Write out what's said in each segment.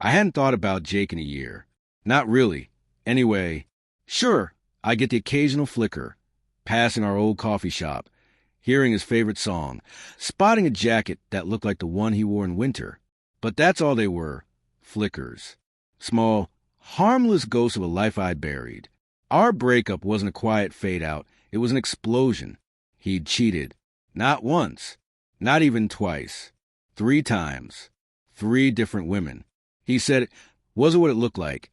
I hadn't thought about Jake in a year. Not really. Anyway, sure, I get the occasional flicker, passing our old coffee shop, hearing his favorite song, spotting a jacket that looked like the one he wore in winter. But that's all they were, flickers. Small, harmless ghosts of a life I'd buried. Our breakup wasn't a quiet fade-out. It was an explosion. He'd cheated. Not once. Not even twice. 3 times. 3 different women. He said it wasn't what it looked like.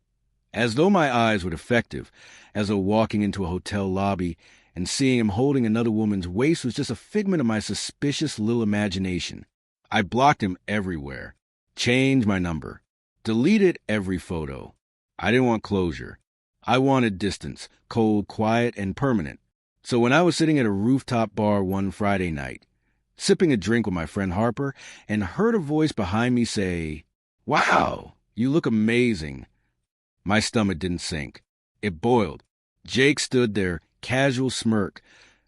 As though my eyes were defective, as though walking into a hotel lobby and seeing him holding another woman's waist was just a figment of my suspicious little imagination. I blocked him everywhere. Changed my number. Deleted every photo. I didn't want closure. I wanted distance, cold, quiet, and permanent. So when I was sitting at a rooftop bar one Friday night, sipping a drink with my friend Harper, and heard a voice behind me say, "Wow, you look amazing," my stomach didn't sink. It boiled. Jake stood there, casual smirk,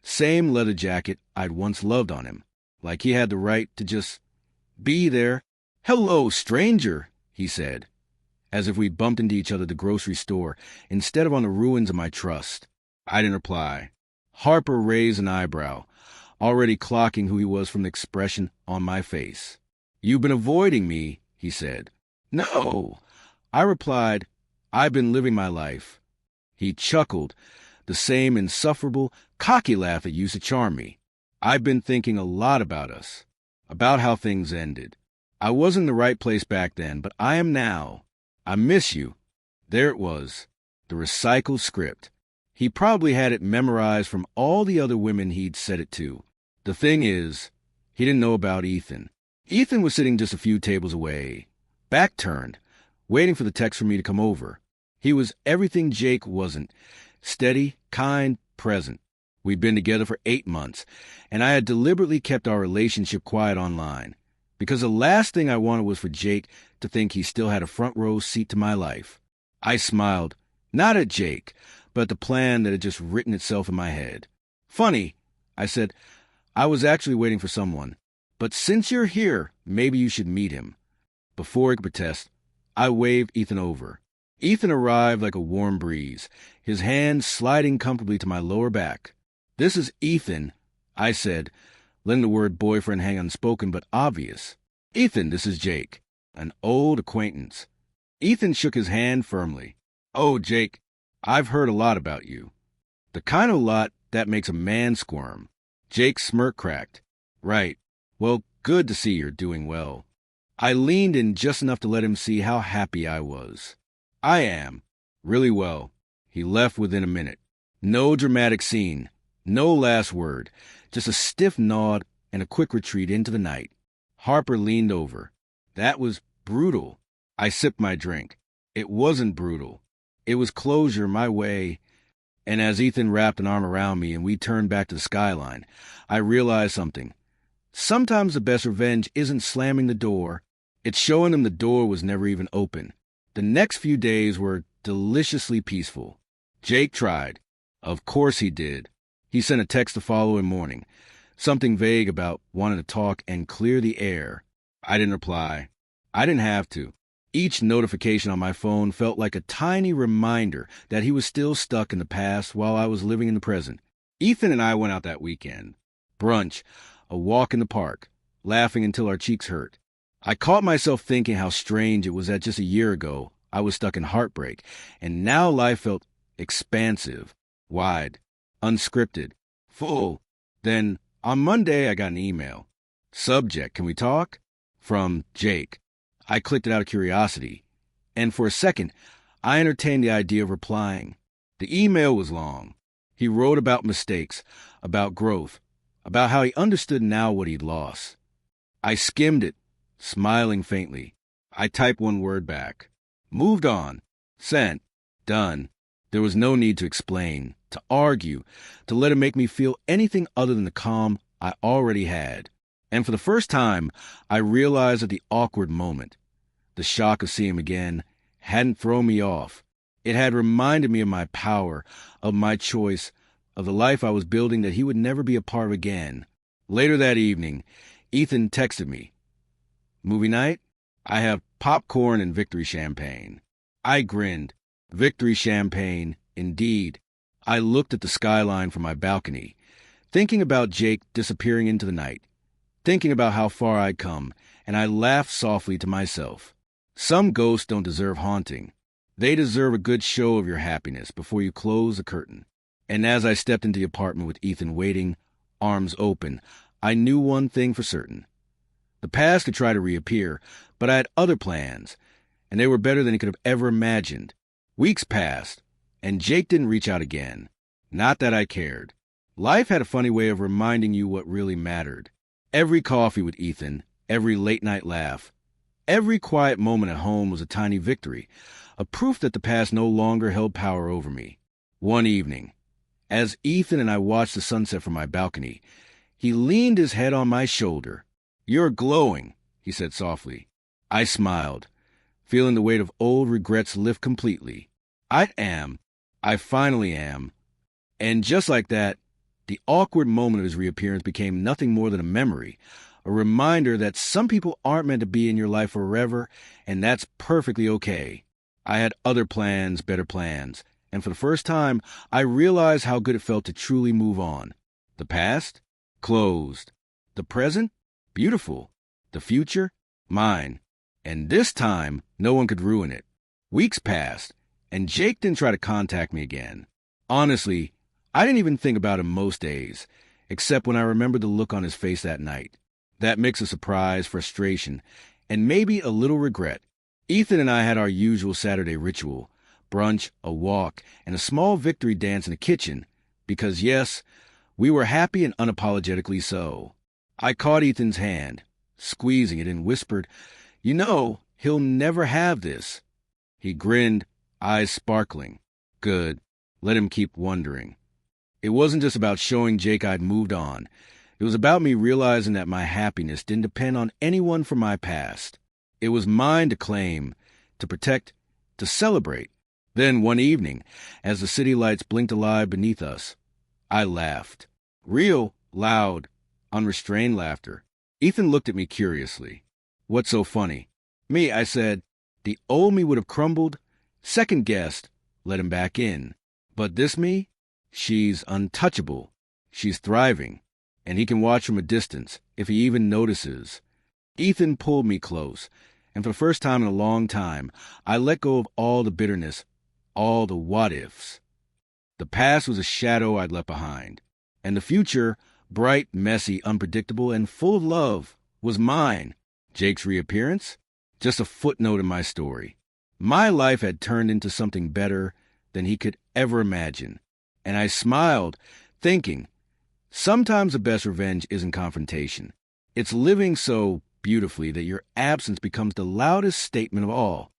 same leather jacket I'd once loved on him, like he had the right to just be there. "Hello, stranger," he said, as if we bumped into each other at the grocery store instead of on the ruins of my trust. I didn't reply. Harper raised an eyebrow, already clocking who he was from the expression on my face. "You've been avoiding me," he said. "No," I replied. "I've been living my life." He chuckled, the same insufferable, cocky laugh that used to charm me. "I've been thinking a lot about us, about how things ended. I wasn't in the right place back then, but I am now. I miss you." There it was, the recycled script. He probably had it memorized from all the other women he'd said it to. The thing is, he didn't know about Ethan. Ethan was sitting just a few tables away, back turned, waiting for the text for me to come over. He was everything Jake wasn't. Steady, kind, present. We'd been together for 8 months, and I had deliberately kept our relationship quiet online, because the last thing I wanted was for Jake to think he still had a front row seat to my life. I smiled, not at Jake, but at the plan that had just written itself in my head. "Funny," I said, "I was actually waiting for someone. But since you're here, maybe you should meet him." Before he could protest, I waved Ethan over. Ethan arrived like a warm breeze, his hand sliding comfortably to my lower back. "This is Ethan," I said, letting the word boyfriend hang unspoken but obvious. "Ethan, this is Jake, an old acquaintance." Ethan shook his hand firmly. "Oh, Jake, I've heard a lot about you." The kind of lot that makes a man squirm. Jake's smirk cracked. "Right. Well, good to see you're doing well." I leaned in just enough to let him see how happy I was. "I am. Really well." He left within a minute. No dramatic scene. No last word. Just a stiff nod and a quick retreat into the night. Harper leaned over. "That was brutal." I sipped my drink. It wasn't brutal. It was closure my way. And as Ethan wrapped an arm around me and we turned back to the skyline, I realized something. Sometimes the best revenge isn't slamming the door. It's showing them the door was never even open. The next few days were deliciously peaceful. Jake tried. Of course he did. He sent a text the following morning, something vague about wanting to talk and clear the air. I didn't reply. I didn't have to. Each notification on my phone felt like a tiny reminder that he was still stuck in the past while I was living in the present. Ethan and I went out that weekend. Brunch, a walk in the park, laughing until our cheeks hurt. I caught myself thinking how strange it was that just a year ago I was stuck in heartbreak, and now life felt expansive, wide, unscripted, full. Then, on Monday, I got an email. Subject, "Can we talk?" From Jake. I clicked it out of curiosity, and for a second, I entertained the idea of replying. The email was long. He wrote about mistakes, about growth, about how he understood now what he'd lost. I skimmed it, smiling faintly. I typed one word back. Moved on. Sent. Done. There was no need to explain, to argue, to let him make me feel anything other than the calm I already had. And for the first time, I realized at the awkward moment, the shock of seeing him again hadn't thrown me off. It had reminded me of my power, of my choice, of the life I was building that he would never be a part of again. Later that evening, Ethan texted me. "Movie night?" I have popcorn and victory champagne. I grinned. Victory champagne, indeed. I looked at the skyline from my balcony, thinking about Jake disappearing into the night, thinking about how far I'd come, and I laughed softly to myself. Some ghosts don't deserve haunting. They deserve a good show of your happiness before you close the curtain. And as I stepped into the apartment with Ethan waiting, arms open, I knew one thing for certain. The past could try to reappear, but I had other plans, and they were better than he could have ever imagined. Weeks passed, and Jake didn't reach out again. Not that I cared. Life had a funny way of reminding you what really mattered. Every coffee with Ethan, every late-night laugh, every quiet moment at home was a tiny victory, a proof that the past no longer held power over me. One evening, as Ethan and I watched the sunset from my balcony, he leaned his head on my shoulder. "You're glowing," he said softly. I smiled, feeling the weight of old regrets lift completely. I am. I finally am. And just like that, the awkward moment of his reappearance became nothing more than a memory, a reminder that some people aren't meant to be in your life forever, and that's perfectly okay. I had other plans, better plans, and for the first time, I realized how good it felt to truly move on. The past? Closed. The present? Beautiful. The future? Mine. And this time, no one could ruin it. Weeks passed, and Jake didn't try to contact me again. Honestly, I didn't even think about him most days, except when I remembered the look on his face that night. That mix of surprise, frustration, and maybe a little regret. Ethan and I had our usual Saturday ritual, brunch, a walk, and a small victory dance in the kitchen, because yes, we were happy and unapologetically so. I caught Ethan's hand, squeezing it, and whispered, "You know, he'll never have this." He grinned, eyes sparkling. Good. Let him keep wondering. It wasn't just about showing Jake I'd moved on. It was about me realizing that my happiness didn't depend on anyone from my past. It was mine to claim, to protect, to celebrate. Then one evening, as the city lights blinked alive beneath us, I laughed. Real, loud, unrestrained laughter. Ethan looked at me curiously. "What's so funny?" "Me," I said. The old me would have crumbled, second-guessed, let him back in. But this me? She's untouchable. She's thriving. And he can watch from a distance, if he even notices. Ethan pulled me close, and for the first time in a long time, I let go of all the bitterness, all the what-ifs. The past was a shadow I'd left behind, and the future, bright, messy, unpredictable, and full of love, was mine. Jake's reappearance? Just a footnote in my story. My life had turned into something better than he could ever imagine, and I smiled, thinking, sometimes the best revenge isn't confrontation. It's living so beautifully that your absence becomes the loudest statement of all.